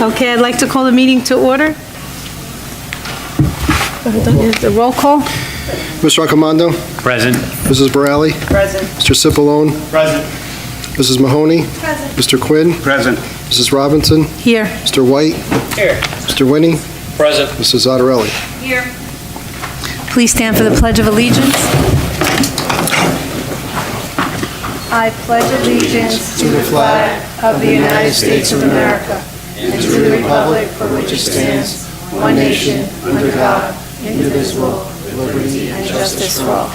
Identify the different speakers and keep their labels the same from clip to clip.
Speaker 1: Okay, I'd like to call the meeting to order. The roll call.
Speaker 2: Mr. Raccomando?
Speaker 3: Present.
Speaker 2: Mrs. Borelli?
Speaker 1: Present.
Speaker 2: Mr. Cipollone?
Speaker 3: Present.
Speaker 2: Mrs. Mahoney?
Speaker 1: Present.
Speaker 2: Mr. Quinn?
Speaker 3: Present.
Speaker 2: Mrs. Robinson?
Speaker 1: Here.
Speaker 2: Mr. White?
Speaker 3: Here.
Speaker 2: Mr. Winnie?
Speaker 3: Present.
Speaker 2: Mrs. Zottarelli?
Speaker 1: Here. Please stand for the Pledge of Allegiance. I pledge allegiance to the flag of the United States of America and to the republic for which it stands, one nation, under God, indivisible, with liberty and justice for all.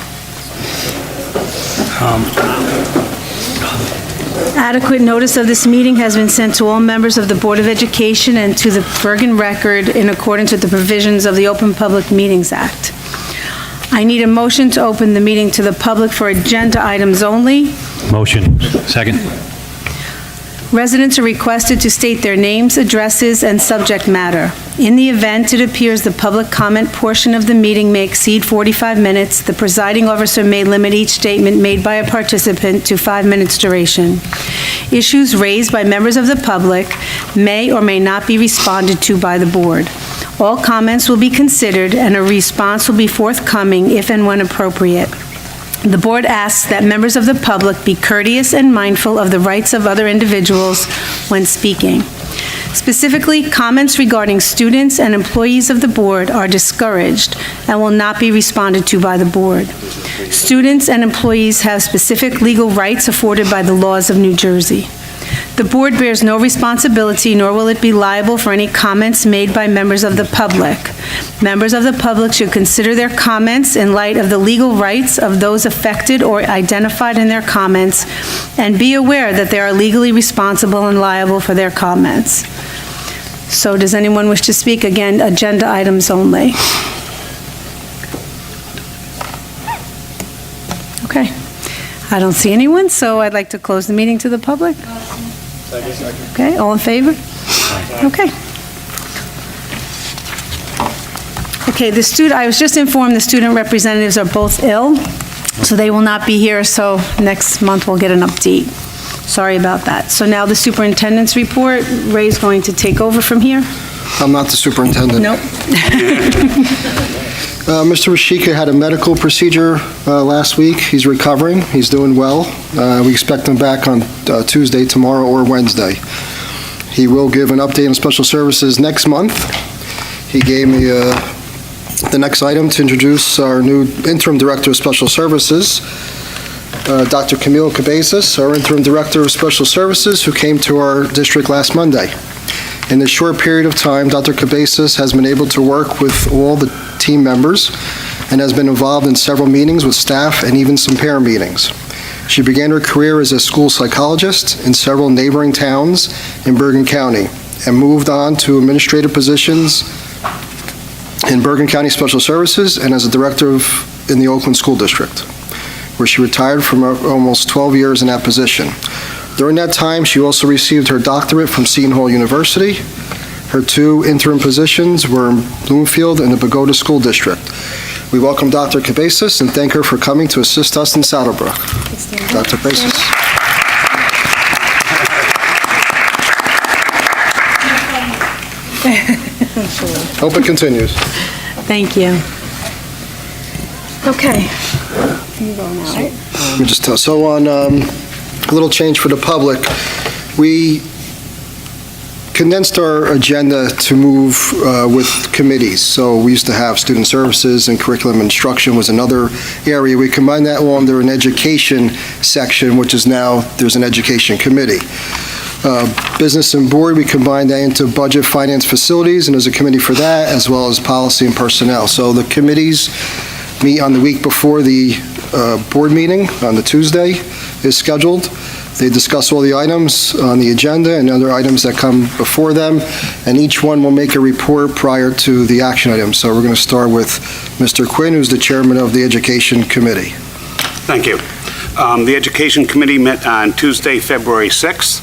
Speaker 1: Adequate notice of this meeting has been sent to all members of the Board of Education and to the Bergen Record in accordance with the provisions of the Open Public Meetings Act. I need a motion to open the meeting to the public for agenda items only.
Speaker 3: Motion. Second.
Speaker 1: Residents are requested to state their names, addresses, and subject matter. In the event it appears the public comment portion of the meeting may exceed 45 minutes, the presiding officer may limit each statement made by a participant to 5 minutes duration. Issues raised by members of the public may or may not be responded to by the board. All comments will be considered and a response will be forthcoming if and when appropriate. The board asks that members of the public be courteous and mindful of the rights of other individuals when speaking. Specifically, comments regarding students and employees of the board are discouraged and will not be responded to by the board. Students and employees have specific legal rights afforded by the laws of New Jersey. The board bears no responsibility, nor will it be liable for any comments made by members of the public. Members of the public should consider their comments in light of the legal rights of those affected or identified in their comments, and be aware that they are legally responsible and liable for their comments. So does anyone wish to speak? Again, agenda items only. Okay. I don't see anyone, so I'd like to close the meeting to the public. Okay, all in favor? Okay. Okay, I was just informed the student representatives are both ill, so they will not be here, so next month we'll get an update. Sorry about that. So now the superintendent's report. Ray's going to take over from here.
Speaker 2: I'm not the superintendent.
Speaker 1: Nope.
Speaker 2: Mr. Rashika had a medical procedure last week. He's recovering. He's doing well. We expect him back on Tuesday, tomorrow, or Wednesday. He will give an update on special services next month. He gave me the next item to introduce our new interim director of special services, Dr. Camille Cabezas, our interim director of special services, who came to our district last Monday. In this short period of time, Dr. Cabezas has been able to work with all the team members and has been involved in several meetings with staff and even some parent meetings. She began her career as a school psychologist in several neighboring towns in Bergen County and moved on to administrative positions in Bergen County Special Services and as a director in the Oakland School District, where she retired from almost 12 years in that position. During that time, she also received her doctorate from Seton Hall University. Her two interim positions were in Bloomfield and the Pagoda School District. We welcome Dr. Cabezas and thank her for coming to assist us in Saddlebrook. Dr. Cabezas. Hope it continues.
Speaker 1: Thank you. Okay. You go now, right?
Speaker 2: Let me just tell, so on a little change for the public, we condensed our agenda to move with committees. So we used to have student services and curriculum instruction was another area. We combined that all under an education section, which is now, there's an education committee. Business and board, we combined that into budget, finance, facilities, and there's a committee for that, as well as policy and personnel. So the committees meet on the week before the board meeting on the Tuesday is scheduled. They discuss all the items on the agenda and other items that come before them, and each one will make a report prior to the action item. So we're going to start with Mr. Quinn, who's the chairman of the Education Committee.
Speaker 4: Thank you. The Education Committee met on Tuesday, February 6th.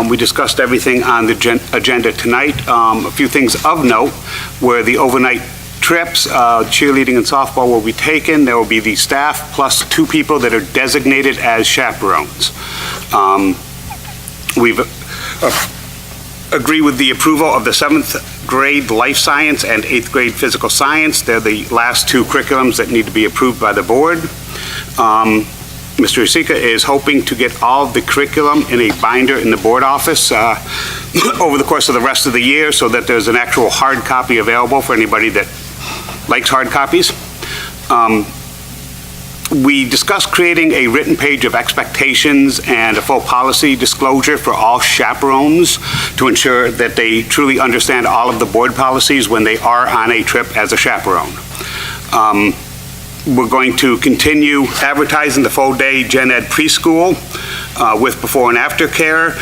Speaker 4: We discussed everything on the agenda tonight. A few things of note were the overnight trips, cheerleading and softball will be taken. There will be the staff plus 2 people that are designated as chaperones. We've agree with the approval of the 7th grade life science and 8th grade physical science. They're the last two curriculums that need to be approved by the board. Mr. Isika is hoping to get all of the curriculum in a binder in the board office over the course of the rest of the year so that there's an actual hard copy available for anybody that likes hard copies. We discussed creating a written page of expectations and a full policy disclosure for all chaperones to ensure that they truly understand all of the board policies when they are on a trip as a chaperone. We're going to continue advertising the full-day Gen Ed preschool with before and after care,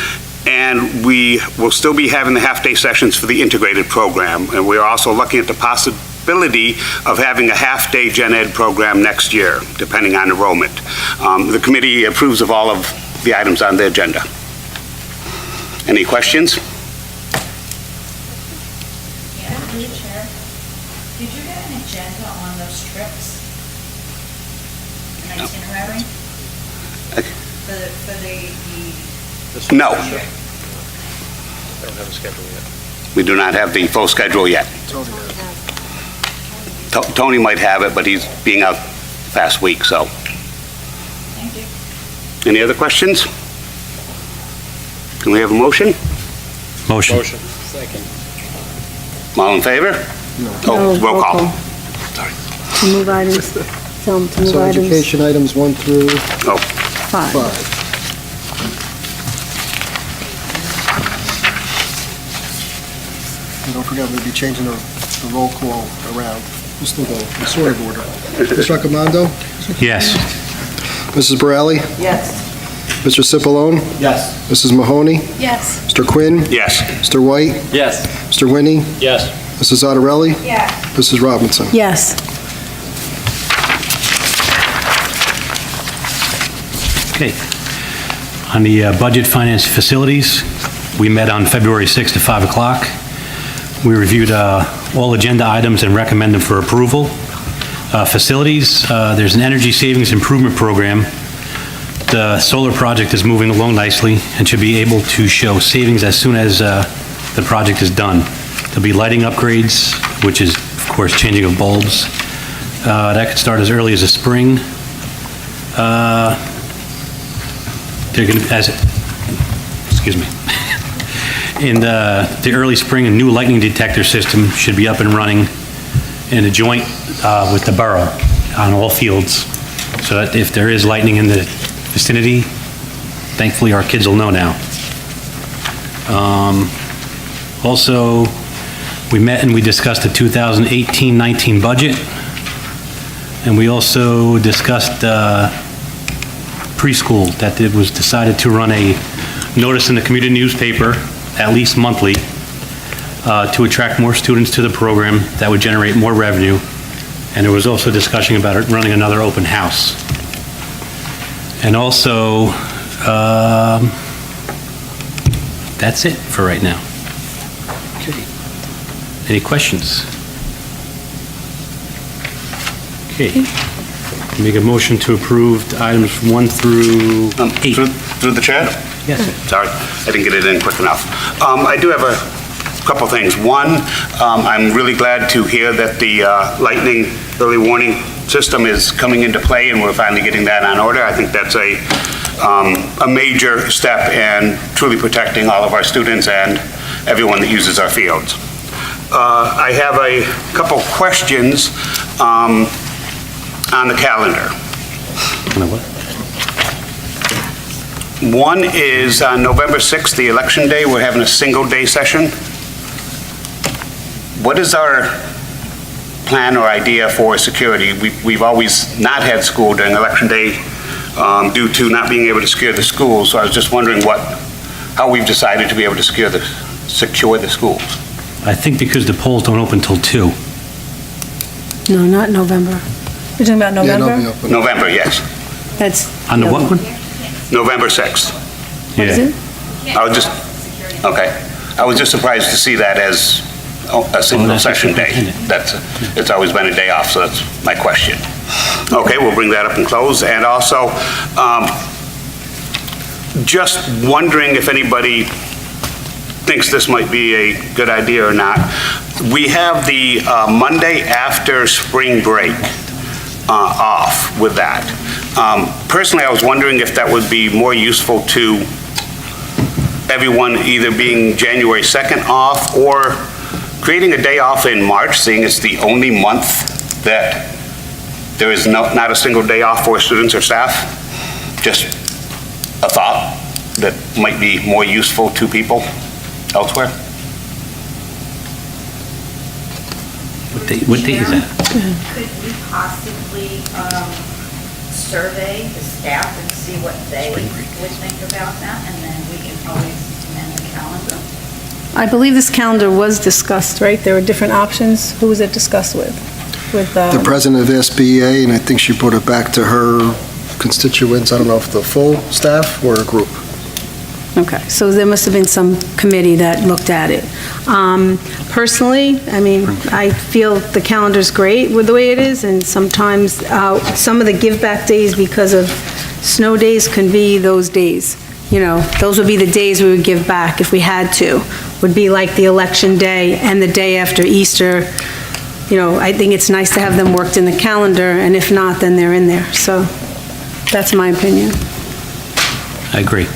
Speaker 4: and we will still be having the half-day sessions for the integrated program. And we are also looking at the possibility of having a half-day Gen Ed program next year, depending on enrollment. The committee approves of all of the items on the agenda. Any questions?
Speaker 5: Yeah, through the chair. Did you get an agenda on those trips? An itinerary? For the
Speaker 4: No. We do not have the full schedule yet. Tony might have it, but he's being out past week, so.
Speaker 5: Thank you.
Speaker 4: Any other questions? Can we have a motion?
Speaker 3: Motion.
Speaker 4: All in favor? Oh, roll call.
Speaker 1: To move items, tell them to move
Speaker 2: So
Speaker 1: items
Speaker 2: education items 1 through
Speaker 4: Oh,
Speaker 1: 5.
Speaker 2: 5. And don't forget, we'll be changing the roll call around. We'll still go in sort of order. Mr. Raccomando?
Speaker 3: Yes.
Speaker 2: Mrs. Borelli?
Speaker 5: Yes.
Speaker 2: Mr. Cipollone?
Speaker 6: Yes.
Speaker 2: Mrs. Mahoney?
Speaker 5: Yes.
Speaker 2: Mr. Quinn?
Speaker 4: yes.
Speaker 2: Mr. White?
Speaker 6: Yes.
Speaker 2: Mr. Winnie?
Speaker 6: Yes.
Speaker 2: Mrs. Zattarelli?
Speaker 5: Yes.
Speaker 2: Mrs. Robinson?
Speaker 1: Yes.
Speaker 3: Okay. On the budget finance facilities, we met on February 6th at 5 o'clock. We reviewed all agenda items and recommend them for approval. Facilities, there's an energy savings improvement program. The solar project is moving along nicely and should be able to show savings as soon as the project is done. There'll be lighting upgrades, which is, of course, changing of bulbs. That could start as early as the spring. They're going to, excuse me. In the early spring, a new lightning detector system should be up and running in a joint with the borough on all fields, so that if there is lightning in the vicinity, thankfully our kids will know now. Also, we met and we discussed the 2018-19 budget, and we also discussed preschool, that it was decided to run a notice in the community newspaper, at least monthly, to attract more students to the program. That would generate more revenue. And there was also discussion about it running another open house. And also, that's it for right now. Okay. Any questions? Okay. Make a motion to approve items 1 through 8.
Speaker 4: Through the chair?
Speaker 3: Yes, sir.
Speaker 4: Sorry, I didn't get it in quick enough. I do have a couple things. One, I'm really glad to hear that the lightning early warning system is coming into play and we're finally getting that on order. I think that's a major step in truly protecting all of our students and everyone that uses our fields. I have a couple questions on the calendar. One is on November 6th, the election day, we're having a single-day session. What is our plan or idea for security? We've always not had school during election day due to not being able to secure the schools, so I was just wondering how we've decided to be able to secure the schools.
Speaker 3: I think because the polls don't open till 2.
Speaker 1: No, not November. You're talking about
Speaker 2: Yeah,
Speaker 1: November?
Speaker 2: no, open.
Speaker 4: November, yes.
Speaker 1: That's.
Speaker 3: On the what one?
Speaker 4: November 6th.
Speaker 1: What is
Speaker 3: Yeah.
Speaker 1: it?
Speaker 4: I was just, okay. I was just surprised to see that as a single
Speaker 3: that's
Speaker 4: session day.
Speaker 3: superintendent.
Speaker 4: It's always been a day off, so that's my question. Okay, we'll bring that up and close. And also, just wondering if anybody thinks this might be a good idea or not. We have the Monday after spring break off with that. Personally, I was wondering if that would be more useful to everyone either being January 2nd off or creating a day off in March, seeing it's the only month that there is not a single day off for students or staff. Just a thought that might be more useful to people elsewhere.
Speaker 3: What date is that?
Speaker 5: Could we possibly survey the staff and see what they would think about that, and then we can always amend the calendar?
Speaker 1: I believe this calendar was discussed, right? There were different options. Who was it discussed with?
Speaker 2: The president of SBA, and I think she brought it back to her constituents, I don't know if the full staff or a group.
Speaker 1: Okay, so there must have been some committee that looked at it. Personally, I mean, I feel the calendar's great with the way it is, and sometimes some of the give-back days because of snow days can be those days. You know, those would be the days we would give back if we had to, would be like the election day and the day after Easter. You know, I think it's nice to have them worked in the calendar, and if not, then they're in there. So that's my opinion.
Speaker 3: I agree.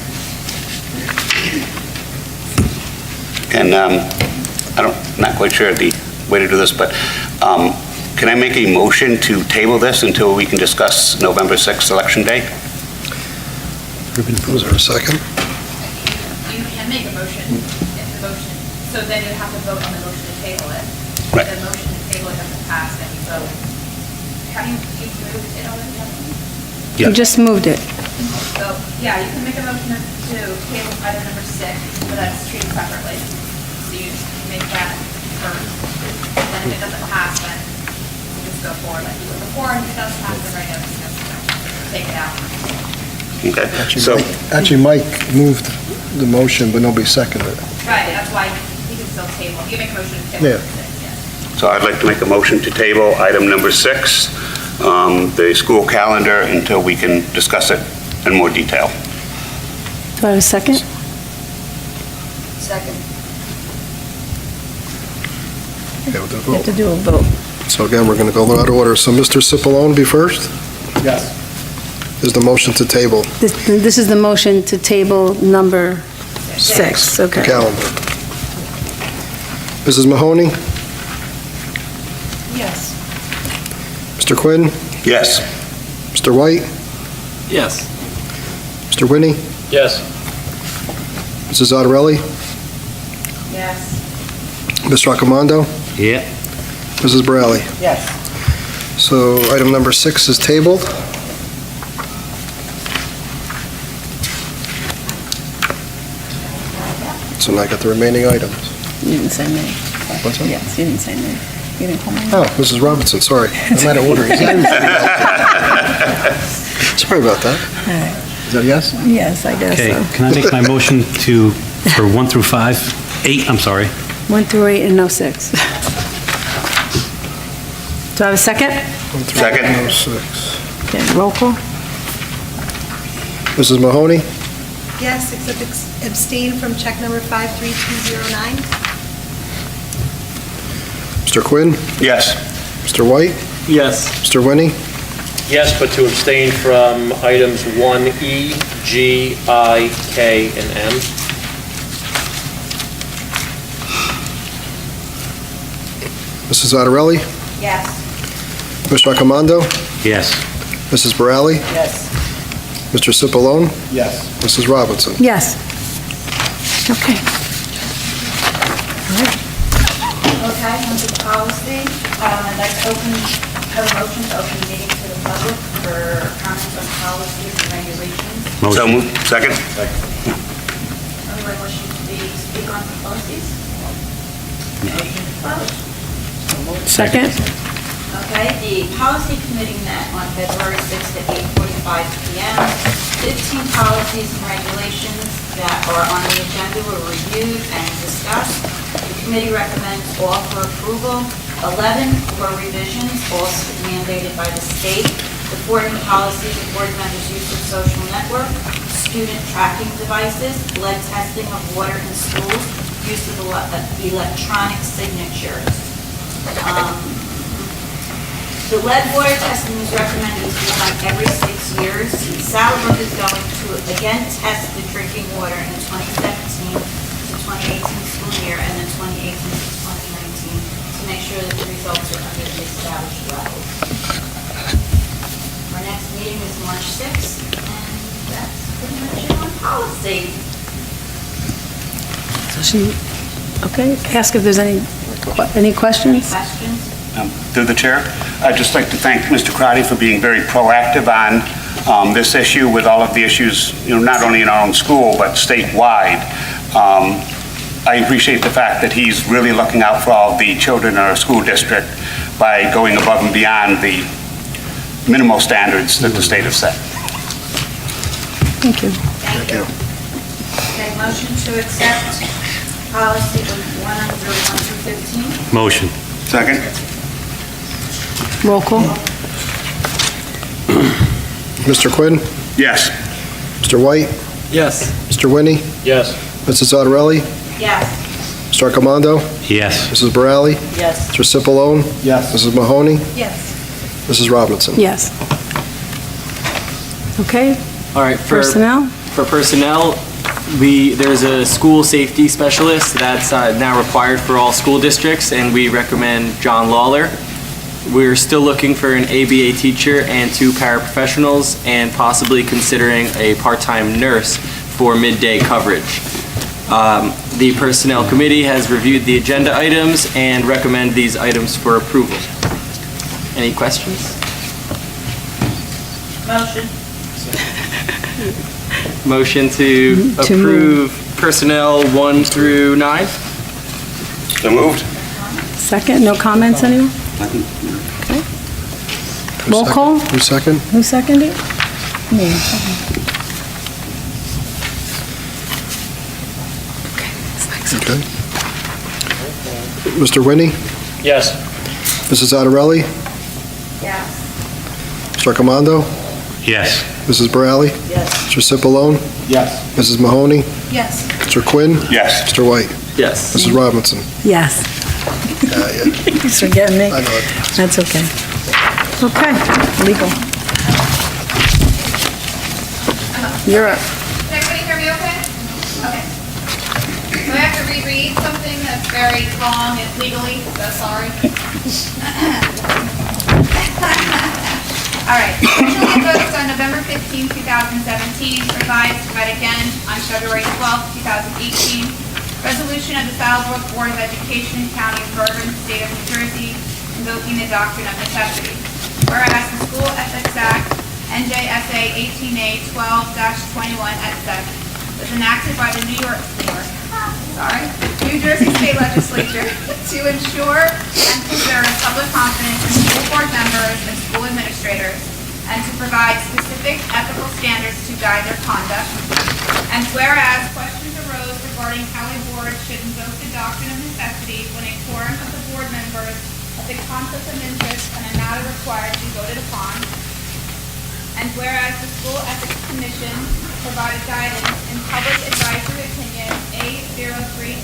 Speaker 4: And not quite sure the way to do this, but can I make a motion to table this until we can discuss November 6th Election Day?
Speaker 2: Was there a second?
Speaker 6: You can make a motion, if the motion, so then you have to vote on the motion to table it.
Speaker 4: Right.
Speaker 6: The motion to table it doesn't pass, then you vote. Have you moved it already?
Speaker 1: You just moved it.
Speaker 6: So, yeah, you can make a motion to table item number 6, but that's treated separately. So you make that first. And then if it doesn't pass, then you just go forward like you did before, and if it does pass, then right now, just take it out.
Speaker 4: Okay,
Speaker 2: Actually,
Speaker 4: so,
Speaker 2: Mike moved the motion, but nobody seconded it.
Speaker 6: Right, that's why you can still table. You can make a motion to table
Speaker 2: Yeah.
Speaker 6: number 6, yes.
Speaker 4: so I'd like to make a motion to table item number 6, the school calendar, until we can discuss it in more detail.
Speaker 1: Do I have a second?
Speaker 5: Second.
Speaker 2: Okay, we'll do a
Speaker 1: You have to
Speaker 2: vote.
Speaker 1: do a vote.
Speaker 2: So again, we're going to go out of order. So Mr. Cipollone be first? Yes. Is the motion to table
Speaker 1: This is the motion to table number 6,
Speaker 2: the
Speaker 1: okay.
Speaker 2: calendar? Mrs. Mahoney?
Speaker 5: Yes.
Speaker 2: Mr. Quinn?
Speaker 4: Yes.
Speaker 2: Mr. White?
Speaker 7: Yes.
Speaker 2: Mr. Winnie?
Speaker 7: Yes.
Speaker 2: Mrs. Ottarelli?
Speaker 5: Yes.
Speaker 2: Ms. Raccomando?
Speaker 3: Yeah.
Speaker 2: Mrs. Brally?
Speaker 5: Yes.
Speaker 2: So item number 6 is tabled. So now I got the remaining items.
Speaker 1: You didn't say me.
Speaker 2: What's that?
Speaker 1: Yes, you didn't say me. You didn't call me.
Speaker 2: Oh, Mrs. Robinson, sorry. I'm out of order. Sorry about that. Is that a yes?
Speaker 1: Yes, I guess
Speaker 3: Okay,
Speaker 1: so.
Speaker 3: can I make my motion for 1 through 5? 8, I'm sorry.
Speaker 1: 1 through 8 and no 6. Do I have a second?
Speaker 4: Second.
Speaker 2: 106.
Speaker 1: Okay, roll call.
Speaker 2: Mrs. Mahoney?
Speaker 8: Yes, except abstain from check number 53209.
Speaker 2: Mr. Quinn?
Speaker 4: Yes.
Speaker 2: Mr. White?
Speaker 7: Yes.
Speaker 2: Mr. Winnie?
Speaker 7: Yes, but to abstain from items 1E, G, I, K, and M.
Speaker 2: Mrs. Ottarelli?
Speaker 5: Yes.
Speaker 2: Mr. Raccomando?
Speaker 3: Yes.
Speaker 2: Mrs. Borelli?
Speaker 5: Yes.
Speaker 2: Mr. Cipollone?
Speaker 7: Yes.
Speaker 2: Mrs. Robinson?
Speaker 1: Yes. Okay.
Speaker 5: Okay, under policy, I'd like to have a motion to open the meeting to the public for comments on policies and regulations.
Speaker 4: So
Speaker 3: Motion.
Speaker 4: moved. Second?
Speaker 5: Anyone wishing to speak on the policies? Motion to close.
Speaker 1: Second?
Speaker 5: Okay, the policy committee met on February 6th at 8:45 PM. 15 policies and regulations that are on the agenda were reviewed and discussed. The committee recommends all for approval. 11 were revisions, all mandated by the state. The 4 new policies of board members' use of social network, student tracking devices, lead testing of water in schools, use of electronic signatures. The lead water testing is recommended to be done every 6 years. Saddlebrook is going to again test the drinking water in 2017 to 2018 school year and then 2018 to 2019 to make sure that the results are under the established levels. Our next meeting is March 6th, and that's pretty much it on policy.
Speaker 1: Okay, ask if there's any questions?
Speaker 5: Questions?
Speaker 4: Through the chair, I'd just like to thank Mr. Crotty for being very proactive on this issue with all of the issues, not only in our own school, but statewide. I appreciate the fact that he's really looking out for all the children in our school district by going above and beyond the minimal standards that the state has set.
Speaker 1: Thank you.
Speaker 5: Thank you. Okay, motion to accept policy 101 through 15.
Speaker 3: Motion.
Speaker 4: Second?
Speaker 1: Roll call.
Speaker 2: Mr. Quinn?
Speaker 4: Yes.
Speaker 2: Mr. White?
Speaker 9: Yes.
Speaker 2: Mr. Winnie?
Speaker 7: Yes.
Speaker 2: Mrs. Zattarelli?
Speaker 5: Yes.
Speaker 2: Mr. Arcomando?
Speaker 3: Yes.
Speaker 2: Mrs. Borelli?
Speaker 5: Yes.
Speaker 2: Mr. Cipollone?
Speaker 9: Yes.
Speaker 2: Mrs. Mahoney?
Speaker 8: Yes.
Speaker 2: Mrs. Robinson?
Speaker 1: Yes. Okay,
Speaker 9: All right,
Speaker 1: personnel?
Speaker 9: for personnel, there's a school safety specialist that's now required for all school districts, and we recommend John Lawler. We're still looking for an ABA teacher and 2 paraprofessionals, and possibly considering a part-time nurse for midday coverage. The Personnel Committee has reviewed the agenda items and recommend these items for approval. Any questions?
Speaker 5: Motion.
Speaker 9: Motion to
Speaker 1: To
Speaker 9: approve personnel 1 through 9?
Speaker 4: So moved?
Speaker 1: Second, no comments, anyone? Okay. Roll call?
Speaker 2: Who's second?
Speaker 1: Who seconded? Me.
Speaker 2: Okay. Mr. Winnie?
Speaker 7: Yes.
Speaker 2: Mrs. Zattarelli?
Speaker 5: Yes.
Speaker 2: Mr. Arcomando?
Speaker 3: Yes.
Speaker 2: Mrs. Borelli?
Speaker 5: Yes.
Speaker 2: Mr. Cipollone?
Speaker 9: Yes.
Speaker 2: Mrs. Mahoney?
Speaker 8: Yes.
Speaker 2: Mr. Quinn?
Speaker 4: Yes.
Speaker 2: Mr. White?
Speaker 9: Yes.
Speaker 2: Mrs. Robinson?
Speaker 1: Yes.
Speaker 2: Yeah.
Speaker 1: He's forgetting me.
Speaker 2: I know it.
Speaker 1: That's okay. Okay, legal. You're up.
Speaker 6: Can everybody hear me okay? Okay. So I have to reread something that's very long and legally, so sorry. All right. Originally voted on November 15, 2017, revised read again on February 12, 2018. Resolution of the Saddlebrook Board of Education, County of Bergen, State of New Jersey, invoking the doctrine of necessity. Whereas the School Ethics Act, NJSA 18A 12-21 et seq., was enacted by the New Jersey State Legislature to ensure and preserve public confidence in school board members and school administrators, and to provide specific ethical standards to guide their conduct. And whereas questions arose regarding how a board should invoke the doctrine of necessity when a quorum of the board members has a conflict of interest and a matter required to be voted upon. And whereas the School Ethics Commission provided guidance in Public Advisory Opinion A03-9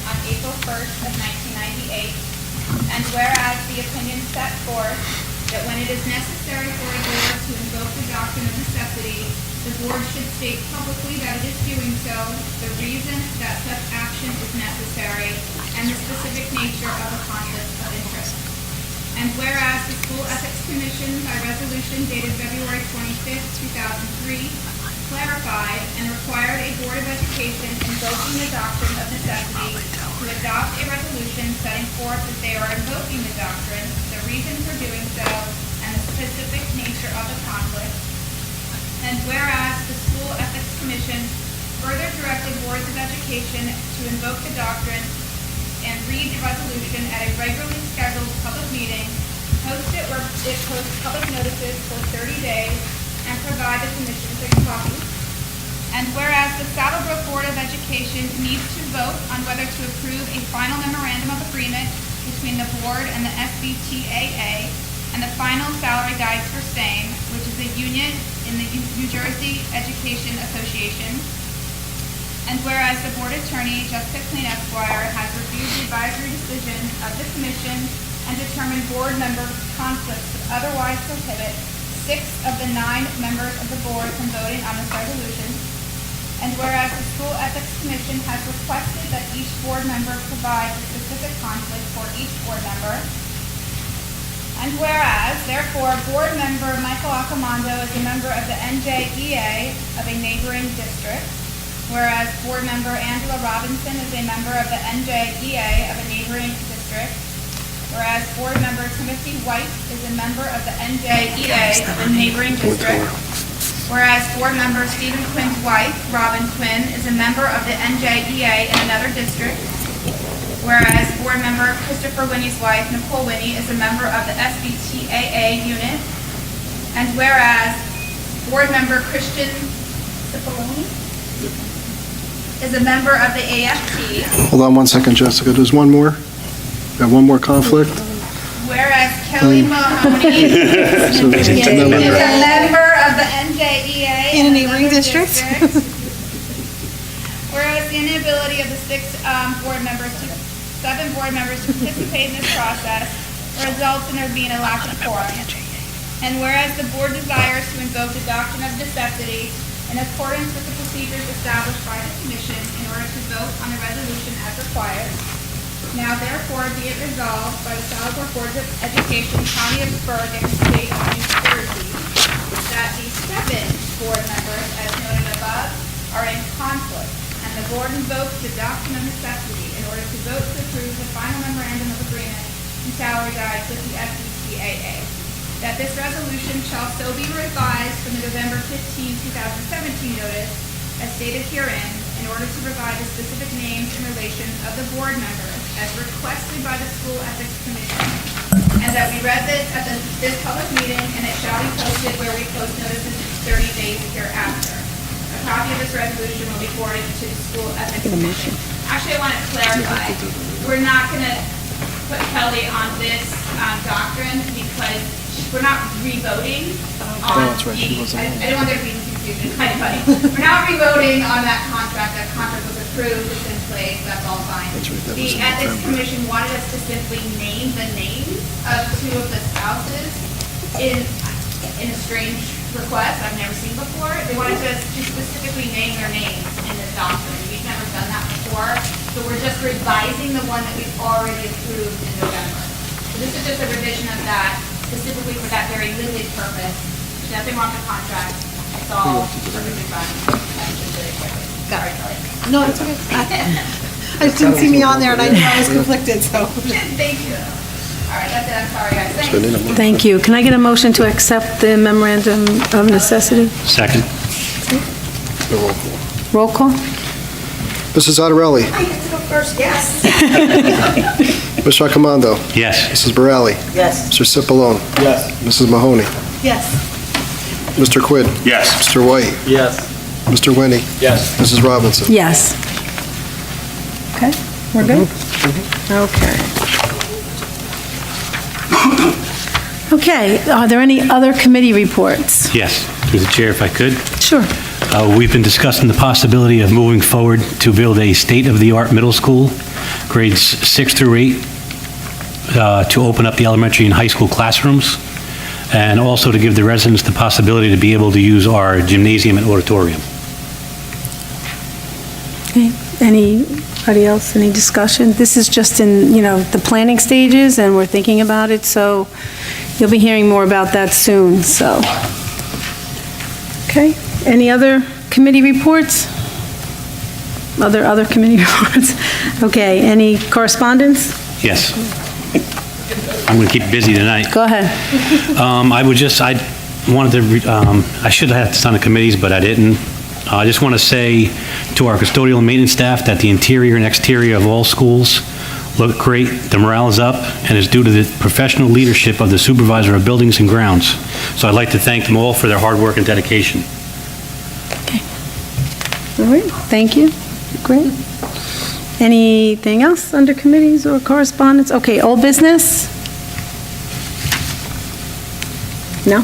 Speaker 6: on April 1st of 1998. And whereas the opinion set forth that when it is necessary for a board to invoke the doctrine of necessity, the board should state publicly that it is doing so, the reason that such action is necessary, and the specific nature of a conflict of interest. And whereas the School Ethics Commission, by resolution dated February 25th, 2003, clarified and required a Board of Education invoking the doctrine of necessity to adopt a resolution setting forth that they are invoking the doctrine, the reason for doing so, and the specific nature of the conflict. And whereas the School Ethics Commission further directed boards of education to invoke the doctrine and read the resolution at a regularly scheduled public meeting, post it where it posts public notices for 30 days, and provide the commission with a copy. And whereas the Saddlebrook Board of Education needs to vote on whether to approve a final memorandum of agreement between the board and the SBTAA and the final salary guides for same, which is a union in the New Jersey Education Association. And whereas the board attorney, Jessica Klein Esquire, has reviewed the advisory decision of the commission and determined board member conflicts would otherwise prohibit 6 of the 9 members of the board from voting on this resolution. And whereas the School Ethics Commission has requested that each board member provide a specific conflict for each board member. And whereas, therefore, board member Michael Accomando is a member of the NJEA of a neighboring district. Whereas board member Angela Robinson is a member of the NJEA of a neighboring district. Whereas board member Timothy White is a member of the NJEA of a neighboring district. Whereas board member Stephen Quinn's wife, Robin Quinn, is a member of the NJEA in another district. Whereas board member Christopher Winnie's wife, Nicole Winnie, is a member of the SBTAA unit. And whereas board member Christian Cipollone is a member of the AFT.
Speaker 2: Hold on one second, Jessica. There's one more. We have one more conflict.
Speaker 6: Whereas Kelly Mahoney is
Speaker 2: So there's
Speaker 6: a
Speaker 2: another-
Speaker 6: member of the NJEA
Speaker 8: In a neighboring
Speaker 6: another
Speaker 8: district.
Speaker 6: Whereas the inability of the 7 board members to participate in this process results in there being a lack of quorum. And whereas the board desires to invoke the doctrine of necessity in accordance with the procedures established by the commission in order to vote on a resolution as required. Now therefore be it resolved by the Salvatore Board of Education, County of Bergen, State of New Jersey, that the 7 board members, as noted above, are in conflict, and the board invokes the doctrine of necessity in order to vote to approve the final memorandum of agreement and salary guides with the SBTAA. That this resolution shall so be revised from the November 15, 2017 notice, as stated herein, in order to provide the specific names and relations of the board members as requested by the School Ethics Commission. And that we read this at this public meeting, and it shall be posted where we post notices 30 days hereafter. A copy of this resolution will be forwarded to the School Ethics Commission. Actually, I want to clarify, we're not going to put Kelly on this doctrine because we're not re-voting on
Speaker 2: that's right, she wasn't on.
Speaker 6: I don't want there to be confusion, kind of funny. We're not re-voting on that contract was approved, it's in place, that's all fine.
Speaker 2: That's right, that was
Speaker 6: The
Speaker 2: in
Speaker 6: Ethics
Speaker 2: November.
Speaker 6: Commission wanted us to simply name the names of 2 of the spouses in a strange request I've never seen before. They wanted us to specifically name their names in this document. We've never done that before, so we're just revising the one that we've already approved in November. So this is just a revision of that, specifically for that very limited purpose. There's nothing wrong with the contract. It's all perfectly fine. That's just really quick. Sorry, Kelly.
Speaker 8: No, it's okay. I just didn't see me on there and I knew I was conflicted, so.
Speaker 6: Thank you. All right, that's it. I'm sorry, guys. Thanks.
Speaker 1: Thank you. Can I get a motion to accept the memorandum of necessity?
Speaker 3: Second.
Speaker 1: Roll call?
Speaker 2: Mrs. Ottarelli?
Speaker 8: I get to go first, yes.
Speaker 2: Mr. Accomando?
Speaker 3: Yes.
Speaker 2: Mrs. Borelli?
Speaker 8: Yes.
Speaker 2: Mr. Cipollone?
Speaker 7: Yes.
Speaker 2: Mrs. Mahoney?
Speaker 8: Yes.
Speaker 2: Mr. Quinn?
Speaker 4: Yes.
Speaker 2: Mr. White?
Speaker 7: Yes.
Speaker 2: Mr. Winnie?
Speaker 7: Yes.
Speaker 2: Mrs. Robinson?
Speaker 1: Yes. Okay, we're good? Okay. Okay, are there any other committee reports?
Speaker 3: Yes. Through the chair, if I could.
Speaker 1: Sure.
Speaker 3: We've been discussing the possibility of moving forward to build a state-of-the-art middle school, grades 6 through 8, to open up the elementary and high school classrooms, and also to give the residents the possibility to be able to use our gymnasium and auditorium.
Speaker 1: Okay, anybody else, any discussion? This is just in, the planning stages, and we're thinking about it, so you'll be hearing more about that soon, so. Okay, any other committee reports? Other committee reports? Okay, any correspondence?
Speaker 3: Yes. I'm going to keep busy tonight.
Speaker 1: Go ahead.
Speaker 3: I should have had this on the committees, but I didn't. I just want to say to our custodial and maintenance staff that the interior and exterior of all schools look great. The morale is up, and is due to the professional leadership of the supervisor of buildings and grounds. So I'd like to thank them all for their hard work and dedication.
Speaker 1: All right, thank you. Great. Anything else under committees or correspondence? Okay, old business? No?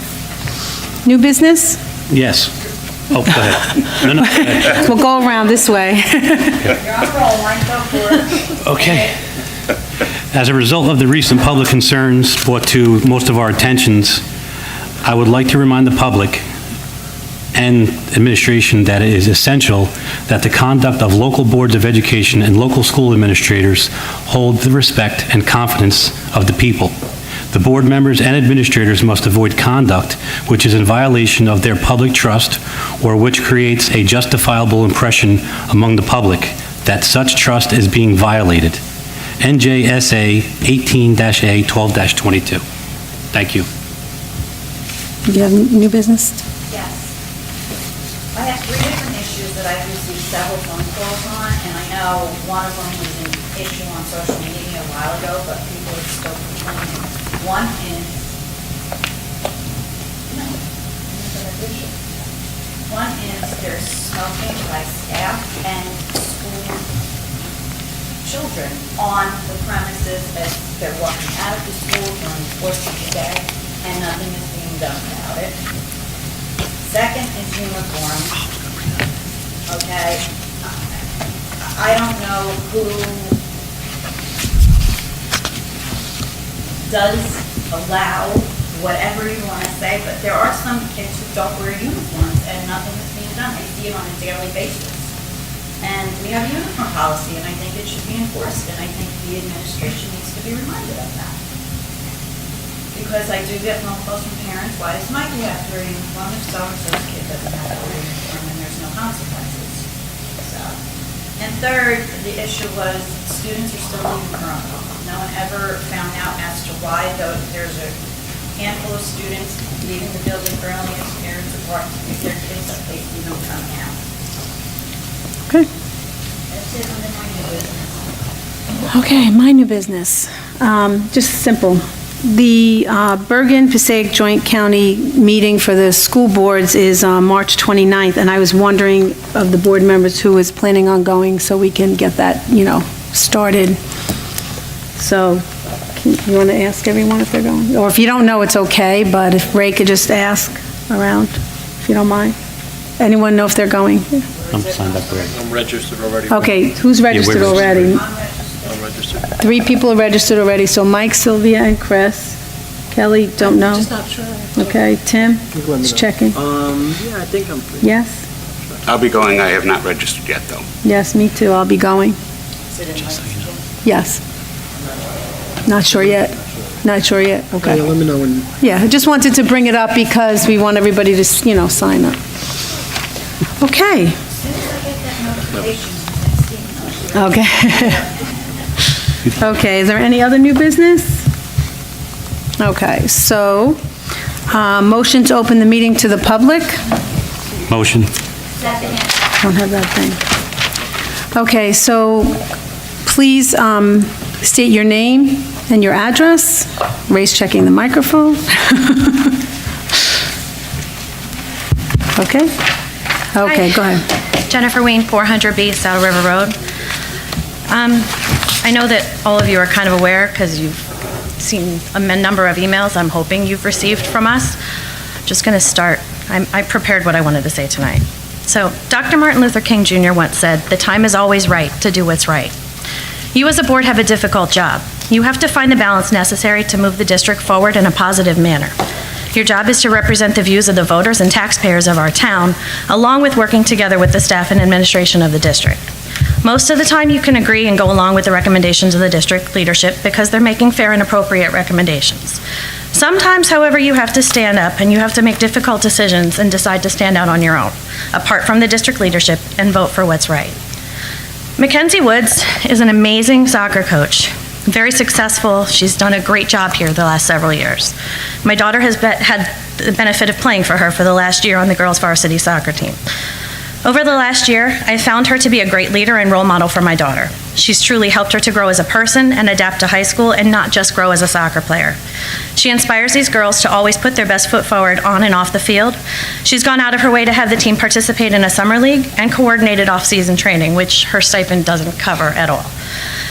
Speaker 1: New business?
Speaker 3: Yes. Oh, go ahead. No, go ahead.
Speaker 1: We'll go around this way.
Speaker 3: Okay. As a result of the recent public concerns brought to most of our attentions, I would like to remind the public and administration that it is essential that the conduct of local boards of education and local school administrators hold the respect and confidence of the people. The board members and administrators must avoid conduct which is in violation of their public trust or which creates a justifiable impression among the public that such trust is being violated. NJSA 18-A 12-22. Thank you.
Speaker 1: Do you have new business?
Speaker 5: Yes. I have 3 different issues that I've received several phone calls on, and I know one of them was an issue on social media a while ago, but people are still complaining. One is, there's smoking by staff and school children on the premises as they're walking out of the school during the course of the day, and nothing is being done about it. Second is uniforms. Okay, I don't know who does allow whatever you want to say, but there are some kids who don't wear uniforms and nothing is being done. I see it on a daily basis. And we have a uniform policy, and I think it should be enforced, and I think the administration needs to be reminded of that. Because I do get phone calls from parents, why does Mikey have to wear a uniform if so-and-so's kid doesn't have to wear a uniform and there's no consequences? So, and third, the issue was students are still leaving early. No one ever found out as to why, though there's a handful of students leaving the building early as parents report to pick their kids up, they see them coming out.
Speaker 1: Okay.
Speaker 5: That's it under my new business.
Speaker 1: Okay, my new business. Just simple. The Bergen-Passaic Joint County meeting for the school boards is March 29th, and I was wondering of the board members who is planning on going so we can get that, started. So, you want to ask everyone if they're going? Or if you don't know, it's okay, but if Ray could just ask around, if you don't mind. Anyone know if they're going?
Speaker 3: I'm signed up already.
Speaker 7: I'm registered already.
Speaker 1: Okay, who's registered
Speaker 3: registered.
Speaker 1: already?
Speaker 7: I'm registered.
Speaker 1: 3 people are registered already, so Mike, Sylvia, and Chris. Kelly, don't know?
Speaker 8: Just not sure.
Speaker 1: Okay, Tim?
Speaker 2: let me
Speaker 1: Just
Speaker 2: know.
Speaker 1: checking.
Speaker 9: Yeah, I think I'm free.
Speaker 1: Yes?
Speaker 4: I'll be going. I have not registered yet, though.
Speaker 1: Yes, me too, I'll be going.
Speaker 5: Is it in Lexington?
Speaker 1: Yes. Not sure yet? Not sure yet,
Speaker 2: Yeah,
Speaker 1: okay.
Speaker 2: let me know when.
Speaker 1: Yeah, I just wanted to bring it up because we want everybody to, sign up. Okay.
Speaker 5: As soon as I get that notification,
Speaker 1: Okay. Okay, is there any other new business? Okay, so, motion to open the meeting to the public?
Speaker 3: Motion.
Speaker 5: Second.
Speaker 1: Don't have that thing. Okay, so please state your name and your address. Ray's checking the microphone. Okay? Okay, go ahead.
Speaker 10: Jennifer Wayne, 400B Saddle River Road. I know that all of you are kind of aware because you've seen a number of emails I'm hoping you've received from us. Just going to start. I prepared what I wanted to say tonight. So, Dr. Martin Luther King Jr. once said, "The time is always right to do what's right." You as a board have a difficult job. You have to find the balance necessary to move the district forward in a positive manner. Your job is to represent the views of the voters and taxpayers of our town, along with working together with the staff and administration of the district. Most of the time, you can agree and go along with the recommendations of the district leadership because they're making fair and appropriate recommendations. Sometimes, however, you have to stand up and you have to make difficult decisions and decide to stand out on your own, apart from the district leadership, and vote for what's right. Mackenzie Woods is an amazing soccer coach, very successful. She's done a great job here the last several years. My daughter has had the benefit of playing for her for the last year on the girls' varsity soccer team. Over the last year, I found her to be a great leader and role model for my daughter. She's truly helped her to grow as a person and adapt to high school and not just grow as a soccer player. She inspires these girls to always put their best foot forward on and off the field. She's gone out of her way to have the team participate in a summer league and coordinated off-season training, which her stipend doesn't cover at all.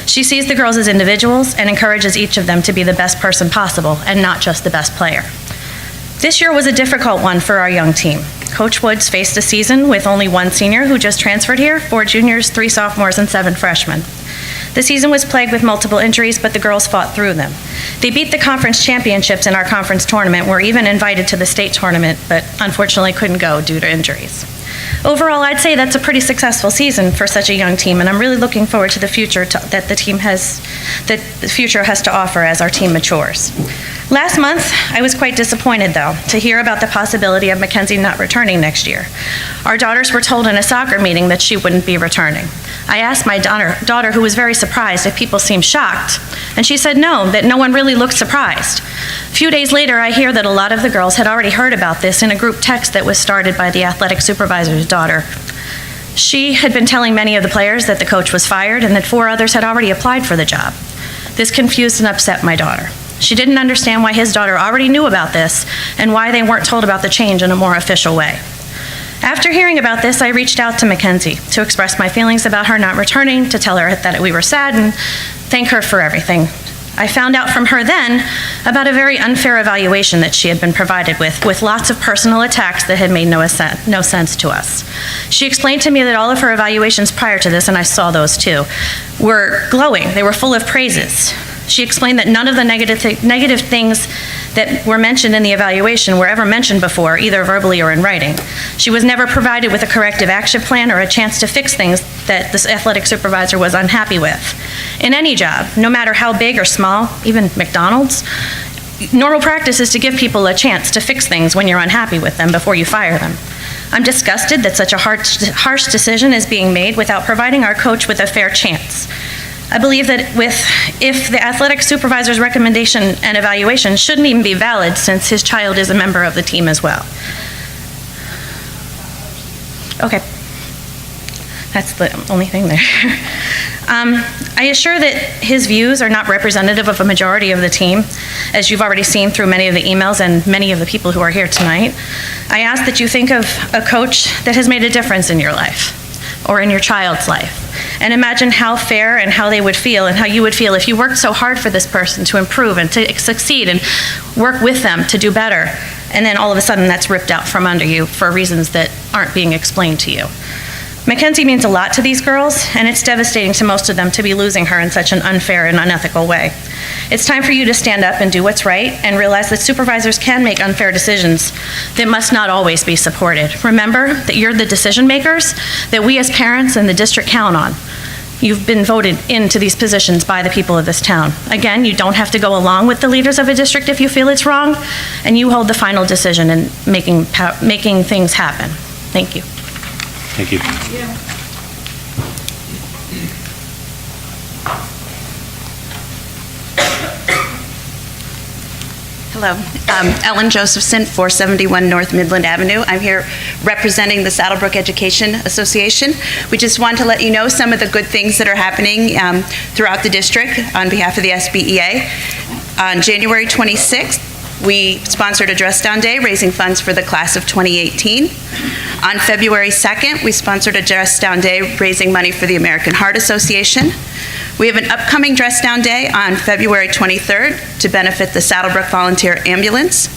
Speaker 10: She sees the girls as individuals and encourages each of them to be the best person possible and not just the best player. This year was a difficult one for our young team. Coach Woods faced a season with only one senior who just transferred here, 4 juniors, 3 sophomores, and 7 freshmen. The season was plagued with multiple injuries, but the girls fought through them. They beat the conference championships in our conference tournament, were even invited to the state tournament, but unfortunately couldn't go due to injuries. Overall, I'd say that's a pretty successful season for such a young team, and I'm really looking forward to the future that the future has to offer as our team matures. Last month, I was quite disappointed, though, to hear about the possibility of Mackenzie not returning next year. Our daughters were told in a soccer meeting that she wouldn't be returning. I asked my daughter, who was very surprised, if people seemed shocked, and she said no, that no one really looked surprised. A few days later, I hear that a lot of the girls had already heard about this in a group text that was started by the athletic supervisor's daughter. She had been telling many of the players that the coach was fired and that 4 others had already applied for the job. This confused and upset my daughter. She didn't understand why his daughter already knew about this and why they weren't told about the change in a more official way. After hearing about this, I reached out to Mackenzie to express my feelings about her not returning, to tell her that we were sad and thank her for everything. I found out from her then about a very unfair evaluation that she had been provided with lots of personal attacks that had made no sense to us. She explained to me that all of her evaluations prior to this, and I saw those too, were glowing. They were full of praises. She explained that none of the negative things that were mentioned in the evaluation were ever mentioned before, either verbally or in writing. She was never provided with a corrective action plan or a chance to fix things that this athletic supervisor was unhappy with. In any job, no matter how big or small, even McDonald's, normal practice is to give people a chance to fix things when you're unhappy with them before you fire them. I'm disgusted that such a harsh decision is being made without providing our coach with a fair chance. I believe that if the athletic supervisor's recommendation and evaluation shouldn't even be valid since his child is a member of the team as well. Okay. That's the only thing there. I assure that his views are not representative of a majority of the team, as you've already seen through many of the emails and many of the people who are here tonight. I ask that you think of a coach that has made a difference in your life or in your child's life. And imagine how fair and how they would feel and how you would feel if you worked so hard for this person to improve and to succeed and work with them to do better. And then all of a sudden that's ripped out from under you for reasons that aren't being explained to you. Mackenzie means a lot to these girls, and it's devastating to most of them to be losing her in such an unfair and unethical way. It's time for you to stand up and do what's right and realize that supervisors can make unfair decisions that must not always be supported. Remember that you're the decision makers that we as parents and the district count on. You've been voted into these positions by the people of this town. Again, you don't have to go along with the leaders of a district if you feel it's wrong, and you hold the final decision in making things happen. Thank you.
Speaker 3: Thank you.
Speaker 11: Hello, Ellen Josephson, 471 North Midland Avenue. I'm here representing the Saddlebrook Education Association. We just want to let you know some of the good things that are happening throughout the district on behalf of the SBEA. On January 26th, we sponsored a Dress Down Day, raising funds for the class of 2018. On February 2nd, we sponsored a Dress Down Day, raising money for the American Heart Association. We have an upcoming Dress Down Day on February 23rd to benefit the Saddlebrook Volunteer Ambulance.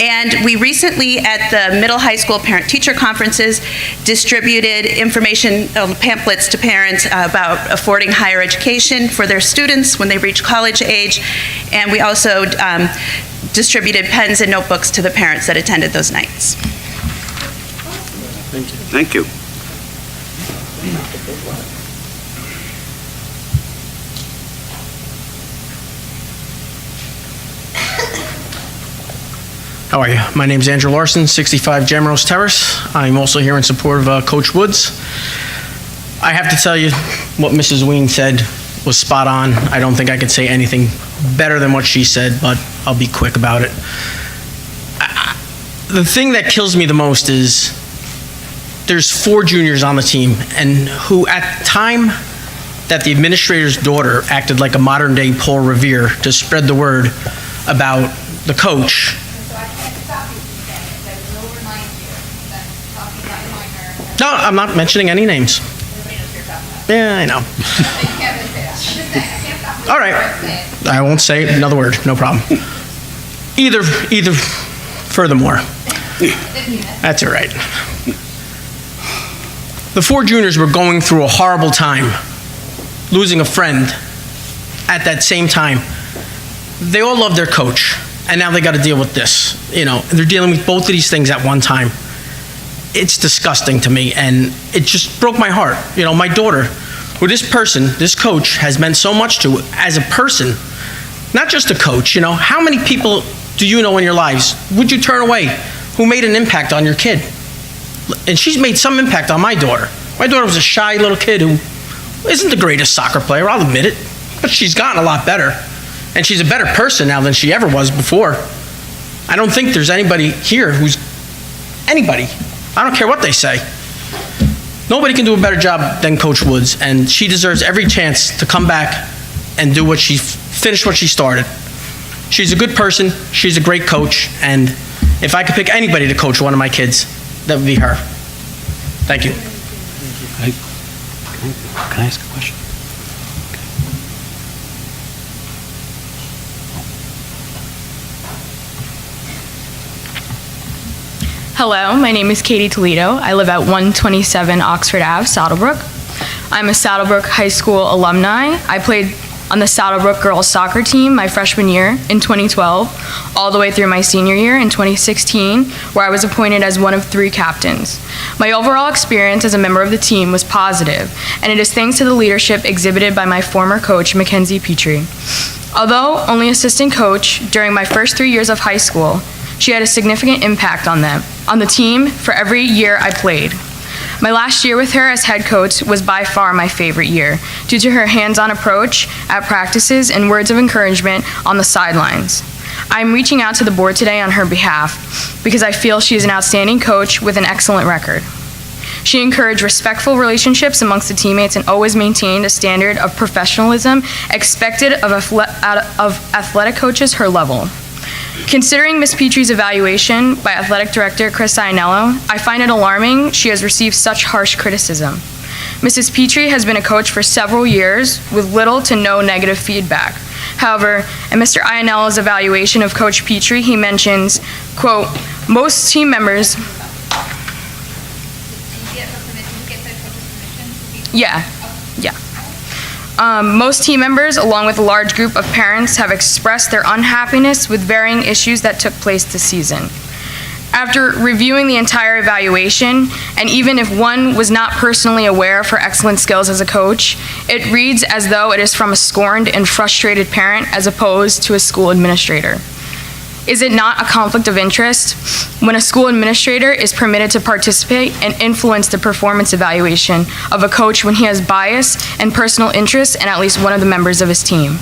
Speaker 11: And we recently, at the middle high school parent-teacher conferences, distributed information pamphlets to parents about affording higher education for their students when they reach college age. And we also distributed pens and notebooks to the parents that attended those nights.
Speaker 4: Thank you.
Speaker 12: How are you? My name's Andrew Larson, 65 Jamrose Terrace. I'm also here in support of Coach Woods. I have to tell you, what Mrs. Ween said was spot on. I don't think I could say anything better than what she said, but I'll be quick about it. The thing that kills me the most is there's 4 juniors on the team, and who at the time that the administrator's daughter acted like a modern-day Paul Revere to spread the word about the coach. No, I'm not mentioning any names. Yeah, I know. All right. I won't say another word, no problem. Either Furthermore, that's all right. The 4 juniors were going through a horrible time, losing a friend at that same time. They all love their coach, and now they got to deal with this. You know, they're dealing with both of these things at one time. It's disgusting to me, and it just broke my heart. You know, my daughter, who this coach has meant so much to as a person, not just a coach. You know, how many people do you know in your lives would you turn away who made an impact on your kid? And she's made some impact on my daughter. My daughter was a shy little kid who isn't the greatest soccer player, I'll admit it, but she's gotten a lot better. And she's a better person now than she ever was before. I don't think there's anybody here who's anybody. I don't care what they say. Nobody can do a better job than Coach Woods, and she deserves every chance to come back and do finish what she started. She's a good person, she's a great coach, and if I could pick anybody to coach one of my kids, that would be her. Thank you.
Speaker 3: Can I ask a question?
Speaker 13: Hello, my name is Katie Toledo. I live at 127 Oxford Ave, Saddlebrook. I'm a Saddlebrook High School alumni. I played on the Saddlebrook girls soccer team my freshman year in 2012, all the way through my senior year in 2016, where I was appointed as one of 3 captains. My overall experience as a member of the team was positive, and it is thanks to the leadership exhibited by my former coach, Mackenzie Petrie. Although only assistant coach during my first 3 years of high school, she had a significant impact on the team for every year I played. My last year with her as head coach was by far my favorite year, due to her hands-on approach at practices and words of encouragement on the sidelines. I'm reaching out to the board today on her behalf because I feel she is an outstanding coach with an excellent record. She encouraged respectful relationships amongst the teammates and always maintained a standard of professionalism expected of athletic coaches her level. Considering Ms. Petrie's evaluation by Athletic Director Chris Iannello, I find it alarming she has received such harsh criticism. Mrs. Petrie has been a coach for several years with little to no negative feedback. However, in Mr. Iannello's evaluation of Coach Petrie, he mentions, quote, most team members... most team members, along with a large group of parents, have expressed their unhappiness with varying issues that took place this season. After reviewing the entire evaluation, and even if one was not personally aware of her excellent skills as a coach, it reads as though it is from a scorned and frustrated parent as opposed to a school administrator. Is it not a conflict of interest when a school administrator is permitted to participate and influence the performance evaluation of a coach when he has bias and personal interest in at least one of the members of his team?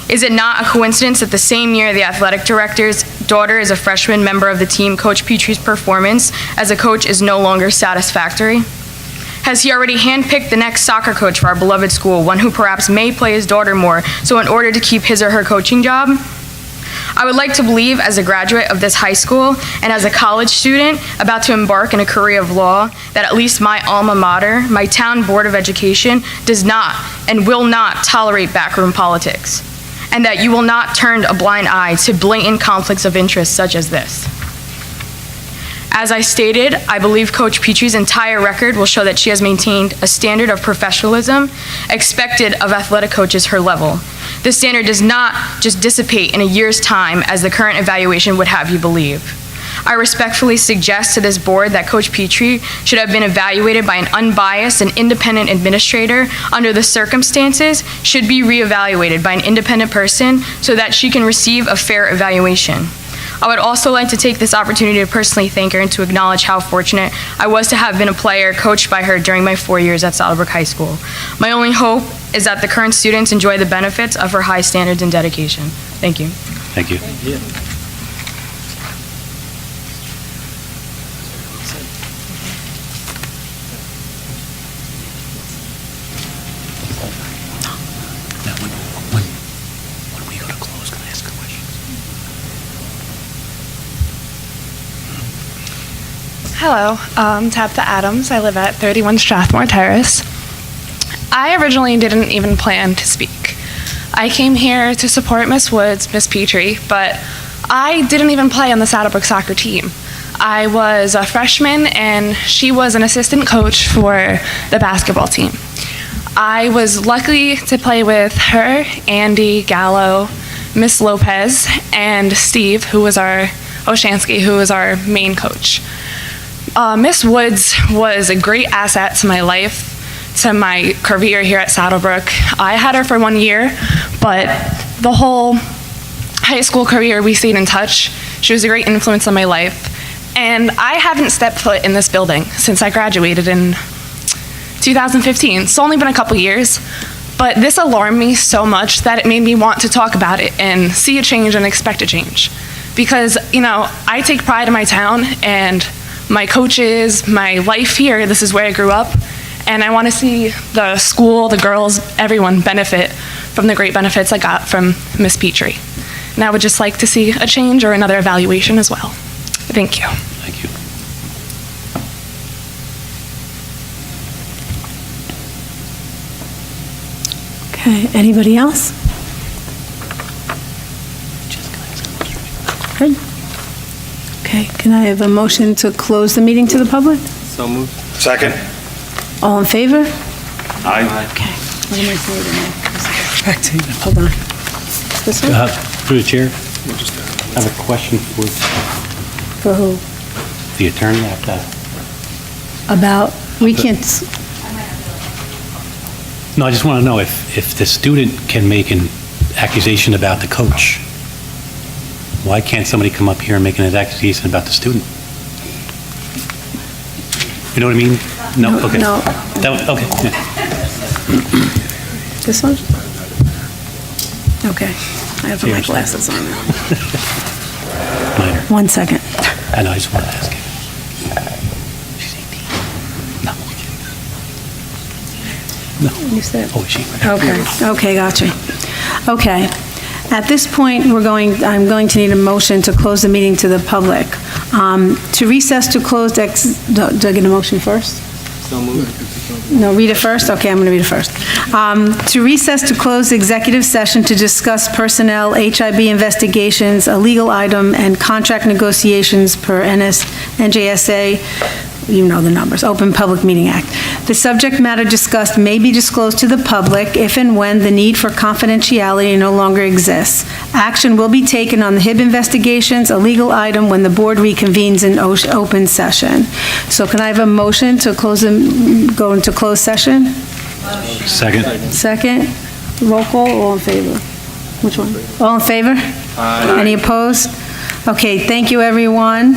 Speaker 13: Is it not a coincidence that the same year the athletic director's daughter is a freshman member of the team, Coach Petrie's performance as a coach is no longer satisfactory? Has he already handpicked the next soccer coach for our beloved school, one who perhaps may play his daughter more, so in order to keep his or her coaching job? I would like to believe, as a graduate of this high school and as a college student about to embark in a career of law, that at least my alma mater, my town board of education, does not and will not tolerate backroom politics, and that you will not turn a blind eye to blatant conflicts of interest such as this. As I stated, I believe Coach Petrie's entire record will show that she has maintained a standard of professionalism expected of athletic coaches her level. This standard does not just dissipate in a year's time as the current evaluation would have you believe. I respectfully suggest to this board that Coach Petrie should have been evaluated by an unbiased and independent administrator under the circumstances, should be reevaluated by an independent person so that she can receive a fair evaluation. I would also like to take this opportunity to personally thank her and to acknowledge how fortunate I was to have been a player coached by her during my 4 years at Saddlebrook High School. My only hope is that the current students enjoy the benefits of her high standards and dedication. Thank you.
Speaker 3: Thank you. Now, when we go to close, can I ask a question?
Speaker 14: Hello, Tabitha Adams. I live at 31 Strathmore Terrace. I originally didn't even plan to speak. I came here to support Miss Woods, Miss Petrie, but I didn't even play on the Saddlebrook soccer team. I was a freshman, and she was an assistant coach for the basketball team. I was lucky to play with her, Andy, Gallo, Miss Lopez, and Steve, who was our Oshansky, who was our main coach. Miss Woods was a great asset to my life, to my career here at Saddlebrook. I had her for 1 year, but the whole high school career, we stayed in touch. She was a great influence on my life. And I haven't stepped foot in this building since I graduated in 2015. It's only been a couple years, but this alarmed me so much that it made me want to talk about it and see a change and expect a change. Because, I take pride in my town and my coaches, my life here. This is where I grew up. And I want to see the school, the girls, everyone benefit from the great benefits I got from Miss Petrie. And I would just like to see a change or another evaluation as well. Thank you.
Speaker 3: Thank you.
Speaker 1: Okay, anybody else? Good. Okay, can I have a motion to close the meeting to the public?
Speaker 9: So moved.
Speaker 4: Second.
Speaker 1: All in favor?
Speaker 4: Aye.
Speaker 1: Okay. What am I voting on? Hold on. This one?
Speaker 3: Through the chair, I have a question for
Speaker 1: For who?
Speaker 3: the attorney. I have to-
Speaker 1: About, we can't,
Speaker 3: No, I just want to know if the student can make an accusation about the coach, why can't somebody come up here and make an accusation about the student? You know what I mean? No? Okay.
Speaker 1: No.
Speaker 3: Okay, yeah.
Speaker 1: this one? Okay, I have to put my glasses on now.
Speaker 3: Minor.
Speaker 1: 1 second.
Speaker 3: I know, I just wanted to ask you. She's 18. No.
Speaker 1: You said?
Speaker 3: Oh, is she?
Speaker 1: Okay, gotcha. Okay. At this point, I'm going to need a motion to close the meeting to the public. To recess to close, do I get a motion first?
Speaker 9: So moved.
Speaker 1: No, read it first? Okay, I'm going to read it first. To recess to close executive session to discuss personnel, HIB investigations, a legal item, and contract negotiations per NJSA, you know the numbers, Open Public Meeting Act. The subject matter discussed may be disclosed to the public if and when the need for confidentiality no longer exists. Action will be taken on the HIB investigations, a legal item, when the board reconvenes in open session. So can I have a motion to go into closed session?
Speaker 3: Second.
Speaker 1: Second. Roll call, all in favor? Which one? All in favor?
Speaker 9: Aye.
Speaker 1: Any opposed? Okay, thank you, everyone.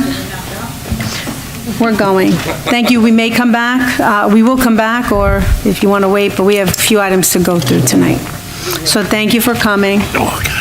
Speaker 1: We're going. Thank you. We may come back. We will come back, or if you want to wait, but we have a few items to go through tonight. So thank you for coming.
Speaker 3: Oh, okay.